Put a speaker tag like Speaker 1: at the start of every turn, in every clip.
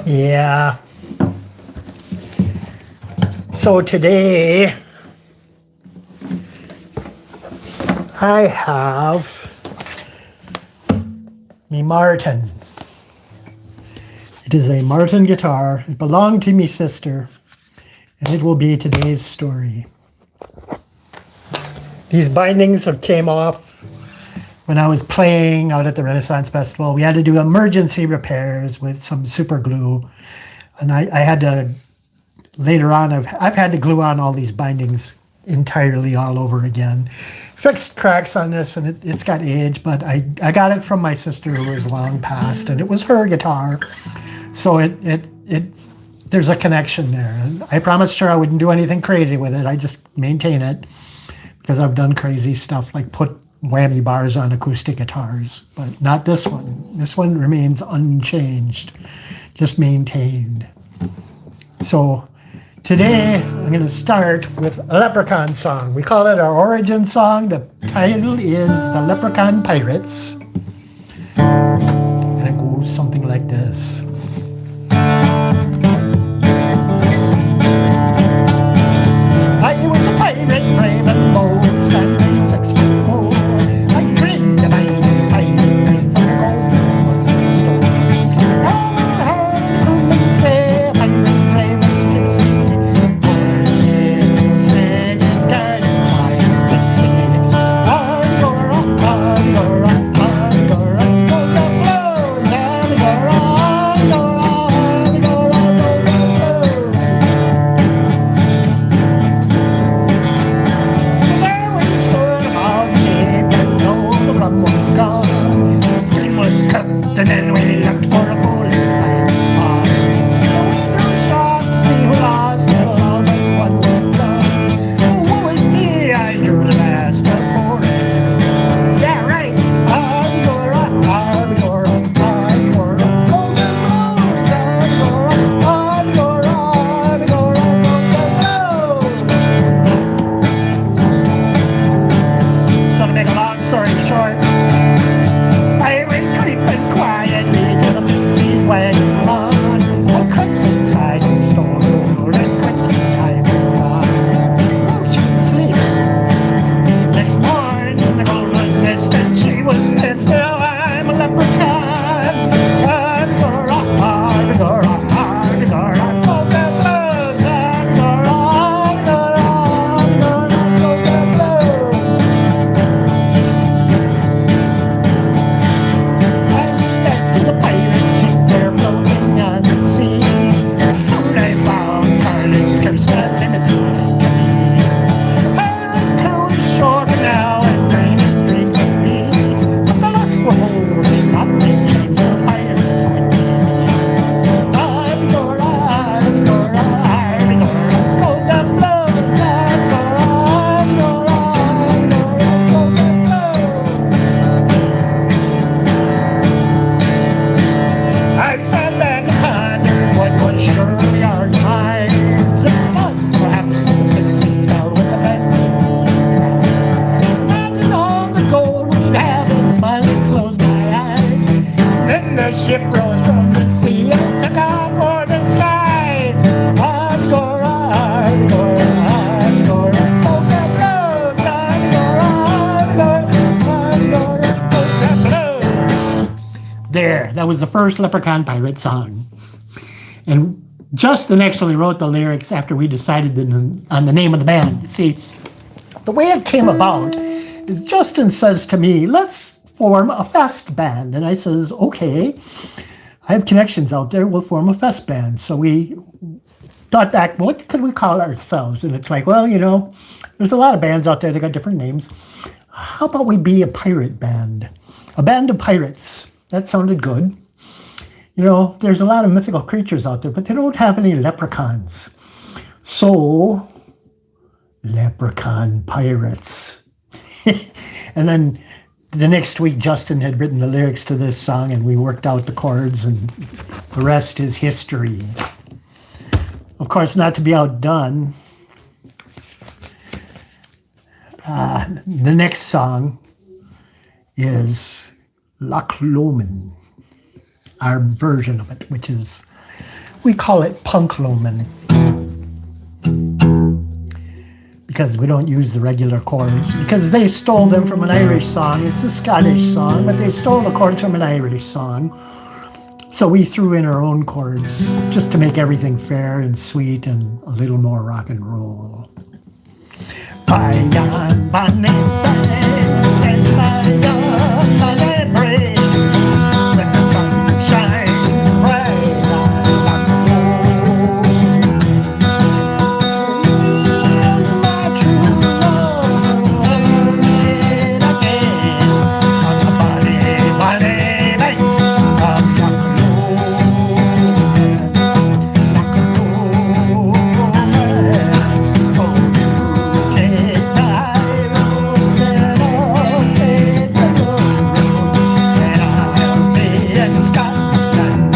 Speaker 1: Yeah. So today I have me Martin. It is a Martin guitar. It belonged to me sister, and it will be today's story. These bindings have came off when I was playing out at the Renaissance Festival. We had to do emergency repairs with some super glue, and I had to, later on, I've had to glue on all these bindings entirely all over again. Fixed cracks on this, and it's got age, but I got it from my sister who was long past, and it was her guitar, so there's a connection there. And I promised her I wouldn't do anything crazy with it. I just maintain it, because I've done crazy stuff like put whammy bars on acoustic guitars, but not this one. This one remains unchanged, just maintained. So today I'm going to start with a Leprechaun song. We call it our origin song. The title is The Leprechaun Pirates, and it goes something like this. I was a pirate, brave and bold, standing 6 foot 4. I dreamed of being a pirate, from the gold that was stolen. I heard the crewmen say, pirate, brave and tipsy, boys, snakes, guarded by a pixie. Angora, Angora, Angora, go the blows, Angora, Angora, Angora, go the blows. Rum was gone, the screen was cut, and then we left for a bullet pirate's pond. So we drew straws to see who lost, till all but one was gone. Oh, woe is me, I drew the last of 4 hands. Yeah, right. Angora, Angora, Angora, golden blows. Angora, Angora, Angora, golden blows. So to make a long story short, I went creeping quietly to the Pixies' wagon lawn. I crept inside and stole her, and quickly I was gone. Oh, she was asleep. Next morning, the gold was missed, and she was pissed. Now I'm a leprechaun. Angora, Angora, Angora, golden blows. Angora, Angora, Angora, golden blows. The pirate ship, they're floating on the sea. Soon I found Carlin's curse that limited me. Pirate crew is short now, and rain is drinking me. But the lust for holding up the chains the pirates would be. Angora, Angora, Angora, golden blows. Angora, Angora, Angora, golden blows. I've sat back and pondered what was surely our demise. But perhaps the Pixies fell with the best of these guys. Imagine all the gold we'd have and smiling closed my eyes. Then the ship rose from the sea and took off for the skies. Angora, Angora, Angora, golden blows. Angora, Angora, Angora, golden blows. There, that was the first Leprechaun Pirate song. And Justin actually wrote the lyrics after we decided on the name of the band. See, the way it came about is Justin says to me, let's form a fest band. And I says, okay, I have connections out there, we'll form a fest band. So we thought back, what could we call ourselves? And it's like, well, you know, there's a lot of bands out there that got different names. How about we be a pirate band? A band of pirates. That sounded good. You know, there's a lot of mythical creatures out there, but they don't have any leprechauns. So, Leprechaun Pirates. And then the next week, Justin had written the lyrics to this song, and we worked out the chords, and the rest is history. Of course, not to be outdone, the next song is Loch Lomond, our version of it, which is We call it punk lumen because we don't use the regular chords because they stole them from an Irish song. It's a Scottish song, but they stole the chords from an Irish song. So we threw in our own chords just to make everything fair and sweet and a little more rock and roll. When the sun shines bright on rock and roll, my true love meet again on the bonny, bonny banks of rock and roll, rock and roll. Oh, you take the high road and I'll take the low road, and I'll be in Scotland.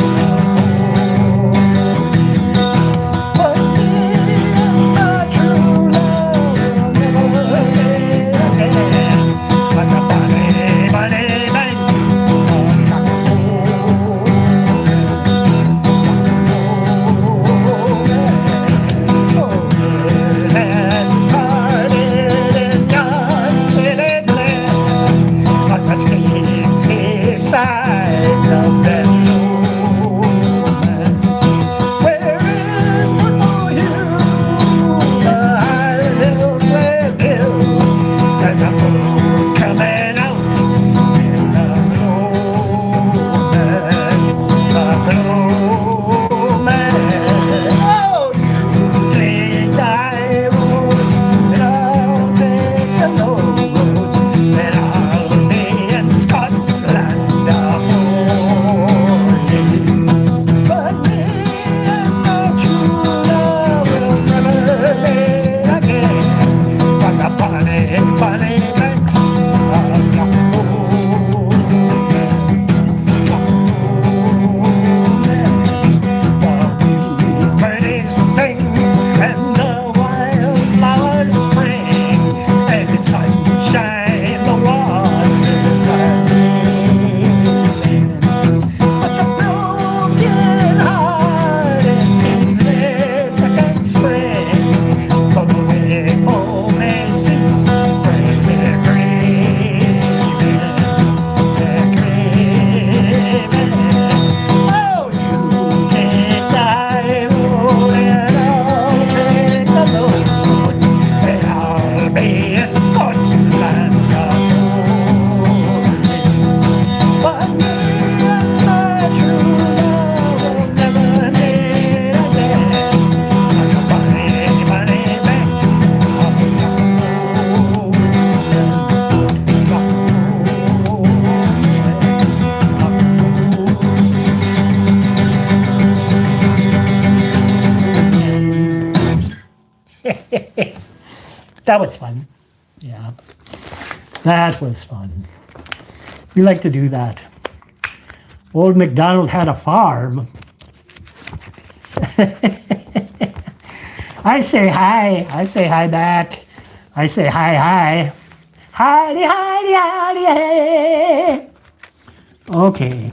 Speaker 1: But me and my true love will never meet again on the bonny, bonny banks of rock and roll, rock and roll. Oh, and parted in John City Glen on the steep, steep side of that Lowman, where in Woodmore Hill the high hills were built, and the moon coming out in the Lowman. Oh, you take the high road, and I'll take the low road, and I'll be in Scotland. But me and my true love will never meet again on the bonny, bonny banks of rock and roll, rock and roll. The birdies sing and the wildflowers spring, and in sunshine the waters are green. But the broken hearted needs their second spring, for the way home may cease when they're grieving, they're grieving. Oh, you take the high road and I'll take the low road, and I'll be in Scotland. But me and my true love will never meet again on the bonny, bonny banks of rock and roll, rock and roll. That was fun. Yeah, that was fun. We like to do that. Old MacDonald had a farm. I say hi. I say hi back. I say hi, hi. Hidey, hidey, hidey, hey. Okay.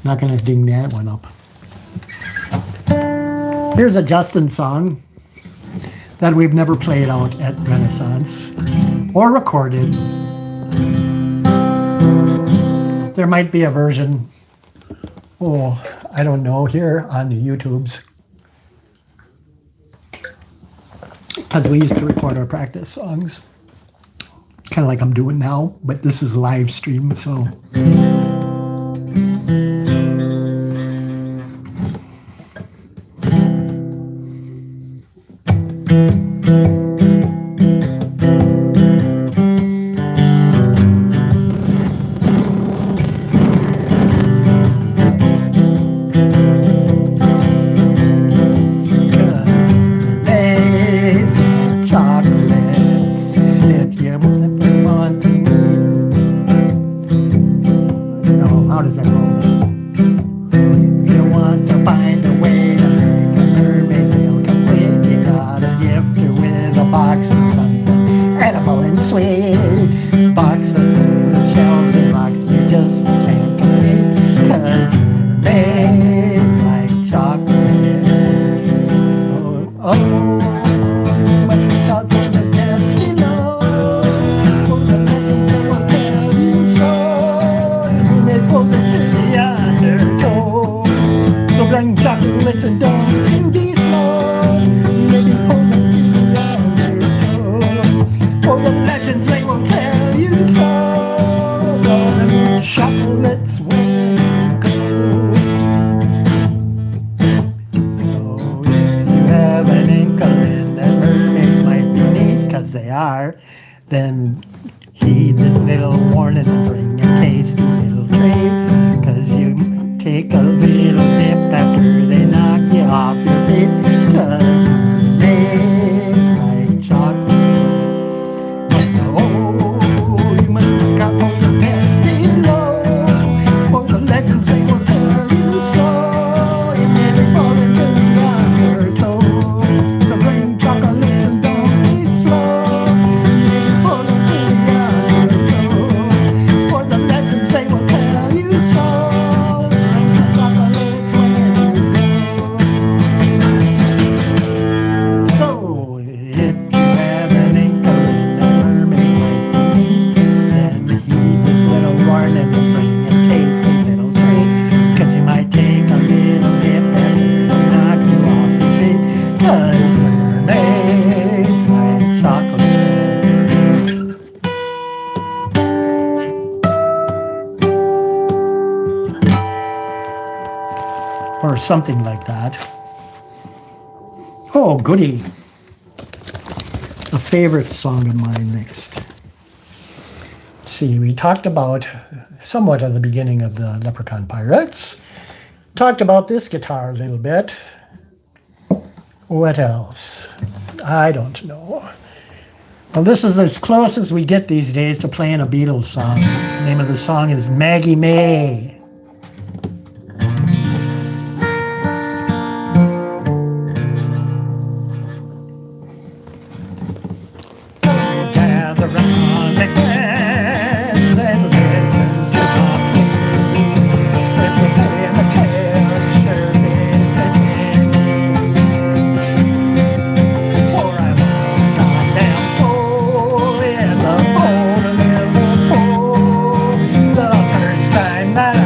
Speaker 1: Not going to ding that one up. Here's a Justin song that we've never played out at Renaissance or recorded. There might be a version, I don't know, here on the YouTubes. Because we used to record our practice songs. Kind of like I'm doing now, but this is live stream, so. guitar, then heed this little warning and bring a tasty little treat. 'Cause you take a little dip after they knock you off your feet. 'Cause it's like chocolate. Oh, you must look out for the pets below, for the legends they will tell you so. You never fall into the undertow. So bring chocolates and don't be slow. You never fall into the undertow, for the legends they will tell you so. Bring some chocolates when you go. So if you have an inkling that mermaid might be, then heed this little warning and bring a tasty little treat. 'Cause you might take a little dip and it'll knock you off your feet. 'Cause mermaids like chocolate. Or something like that. Oh, goody. A favorite song of mine next. Let's see, we talked about somewhat at the beginning of the Leprechaun Pirates. Talked about this guitar a little bit. What else? I don't know. Well, this is as close as we get these days to playing a Beatles song. The name of the song is Maggie May. Gather round the hands and listen to my plea. If you play a tale, surely for I was a goddamn fool in the port of Liverpool the first time that I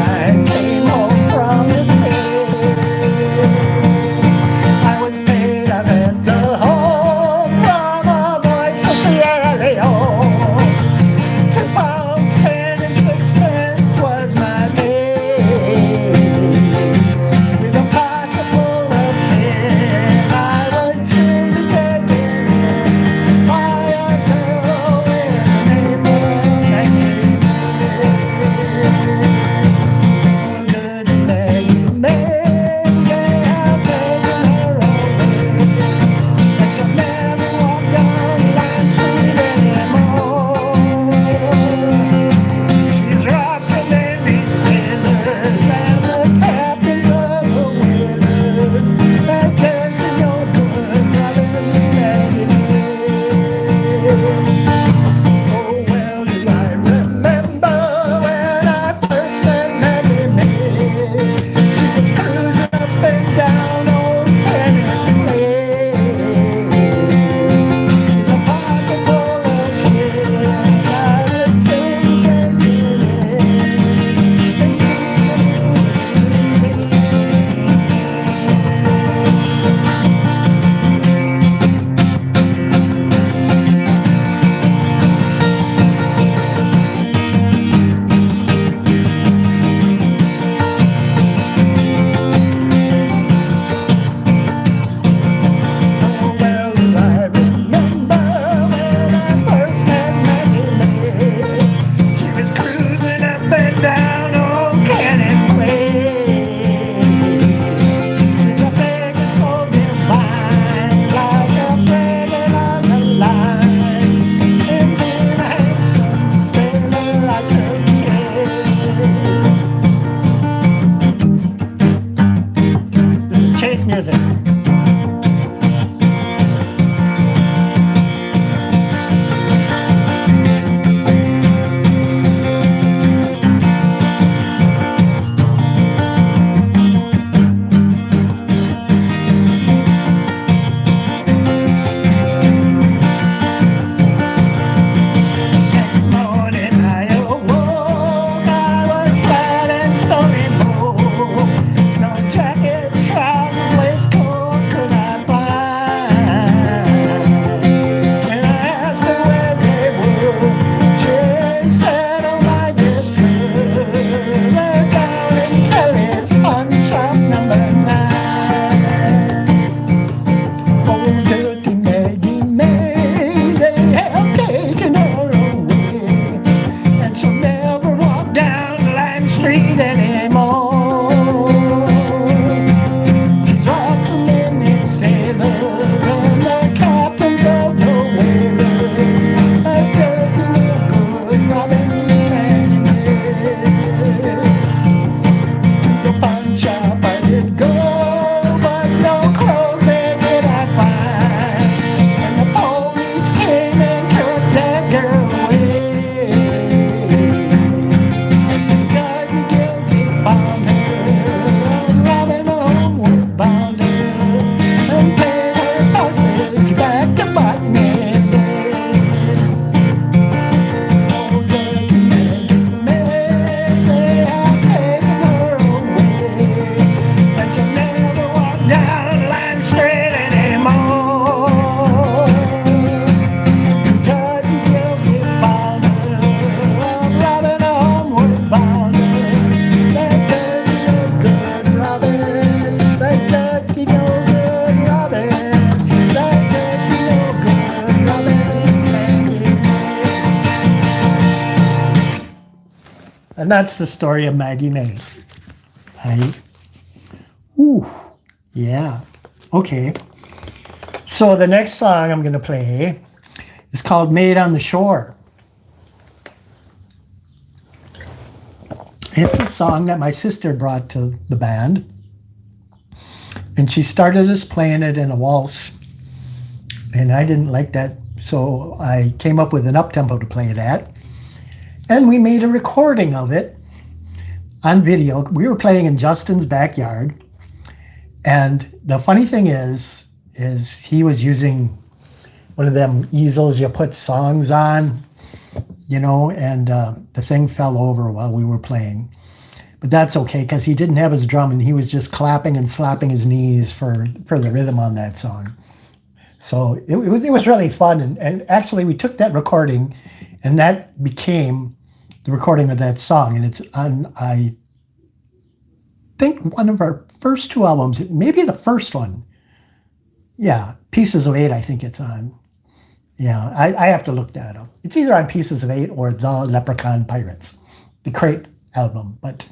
Speaker 1: And that's the story of Maggie May. Ooh, yeah. Okay. So the next song I'm going to play is called Maid on the Shore. It's a song that my sister brought to the band. And she started us playing it in a waltz. And I didn't like that, so I came up with an up-tempo to play it at. And we made a recording of it on video. We were playing in Justin's backyard. And the funny thing is he was using one of them easels you put songs on, you know, and the thing fell over while we were playing. But that's okay, because he didn't have his drum, and he was just clapping and slapping his knees for the rhythm on that song. So it was really fun. And actually, we took that recording, and that became the recording of that song. And it's on, I think, one of our first two albums, maybe the first one. Yeah, Pieces of Eight, I think it's on. Yeah, I have to look that up. It's either on Pieces of Eight or The Leprechaun Pirates, the Crate album. But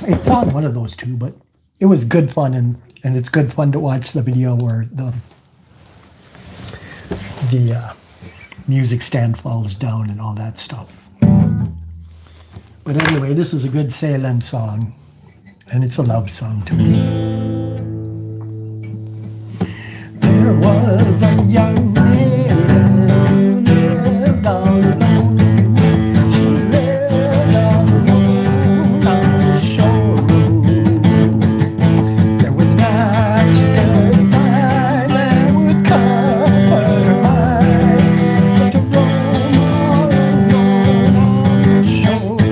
Speaker 1: it's on one of those two, but it was good fun, and it's good fun to watch the video where the music stand falls down and all that stuff. But anyway, this is a good Ceylon song, and it's a love song to me. There was a young maiden who lived all alone. She lived all alone on the shore. There was not a time that would comfort her mind, but to roam all alone on the shore, but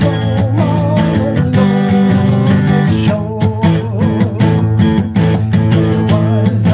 Speaker 1: to roam all alone on the shore. There was a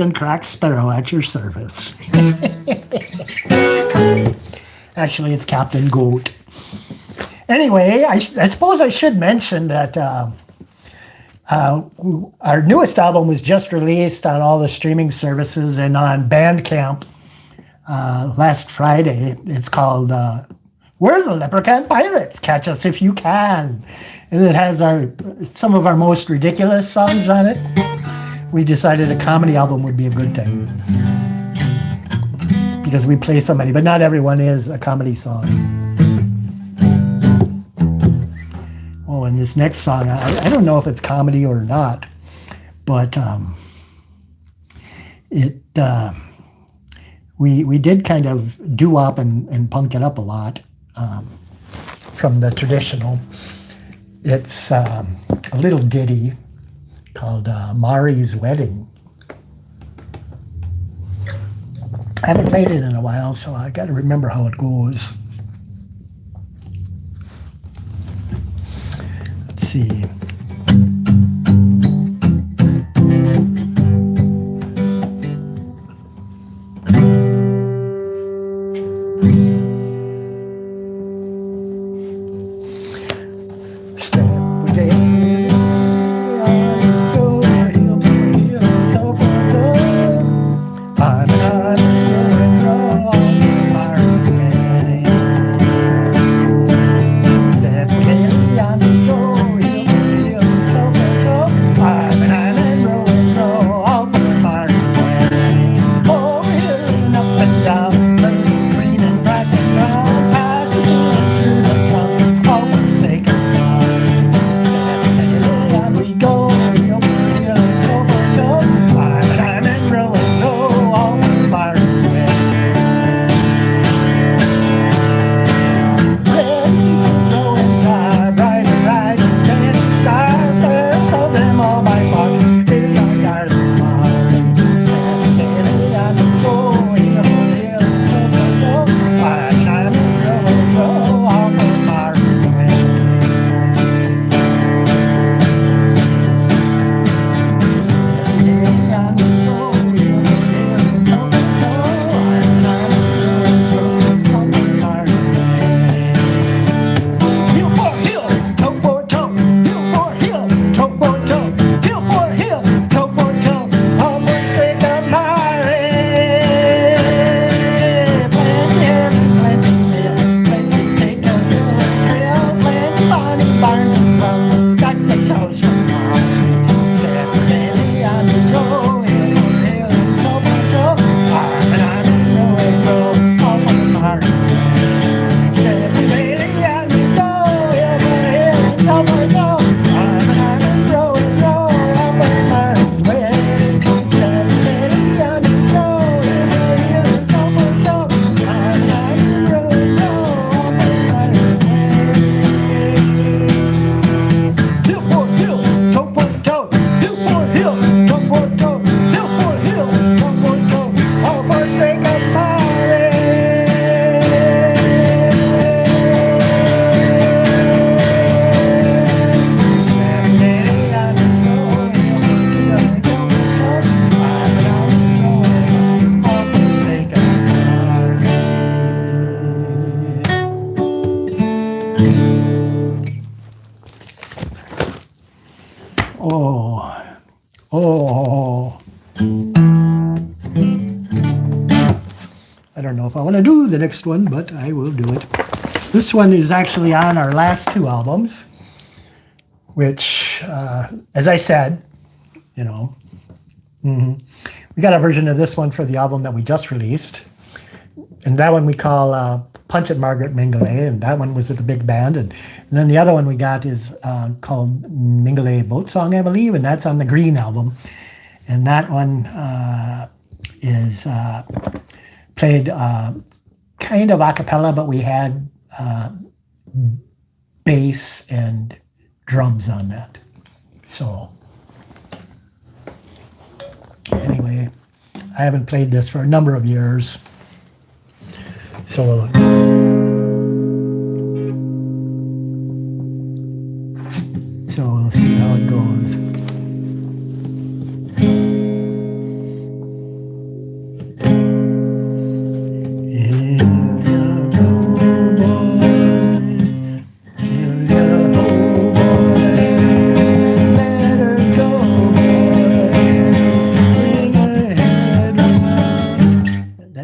Speaker 1: Captain Crack Sparrow at your service. Actually, it's Captain Goat. Anyway, I suppose I should mention that our newest album was just released on all the streaming services and on Bandcamp last Friday. It's called We're the Leprechaun Pirates, Catch Us If You Can. And it has some of our most ridiculous songs on it. We decided a comedy album would be a good thing. Because we play so many, but not everyone is a comedy song. Oh, and this next song, I don't know if it's comedy or not, but we did kind of doo-wop and punk it up a lot from the traditional. It's a little ditty called Mari's Wedding. I haven't played it in a while, so I got to remember how it goes. Let's see. I don't know if I want to do the next one, but I will do it. This one is actually on our last two albums, which, as I said, we got a version of this one for the album that we just released. And that one we call Punch It Margaret Mingele, and that one was with the big band. And then the other one we got is called Mingele Boat Song, I believe, and that's on the Green album. And that one is played kind of a cappella, but we had bass and drums on that. So anyway, I haven't played this for a number of years. So we'll see how it goes.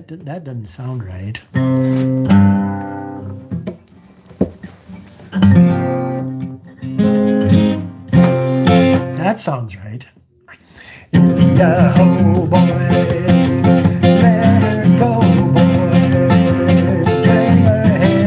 Speaker 1: that doesn't sound right. That sounds right. Yahoo, boys, let her go, boys, turn her head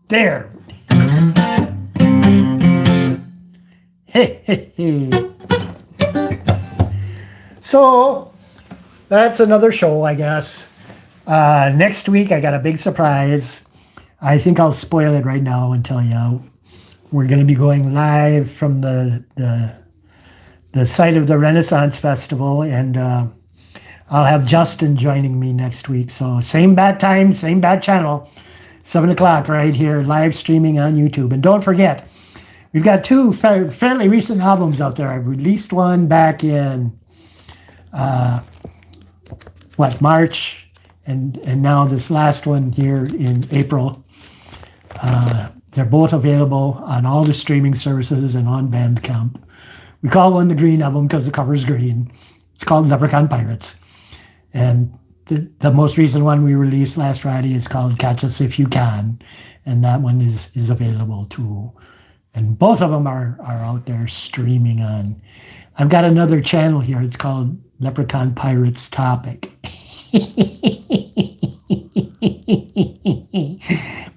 Speaker 1: There. So that's another show, I guess. Next week, I got a big surprise. I think I'll spoil it right now and tell you. We're going to be going live from the site of the Renaissance Festival, and I'll have Justin joining me next week. So same bat time, same bat channel, 7 o'clock right here, live streaming on YouTube. And don't forget, we've got two fairly recent albums out there. I released one back in, March, and now this last one here in April. They're both available on all the streaming services and on Bandcamp. We call one the Green Album because the cover's green. It's called Leprechaun Pirates. And the most recent one we released last Friday is called Catch Us If You Can. And that one is available too. And both of them are out there streaming on. I've got another channel here. It's called Leprechaun Pirates Topic.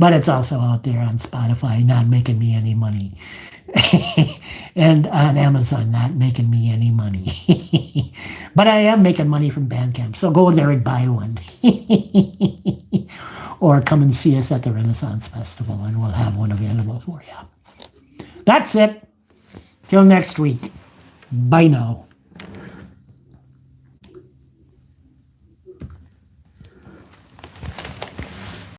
Speaker 1: But it's also out there on Spotify, not making me any money. And on Amazon, not making me any money. But I am making money from Bandcamp, so go there and buy one. Or come and see us at the Renaissance Festival, and we'll have one available for you. That's it. Till next week. Bye now.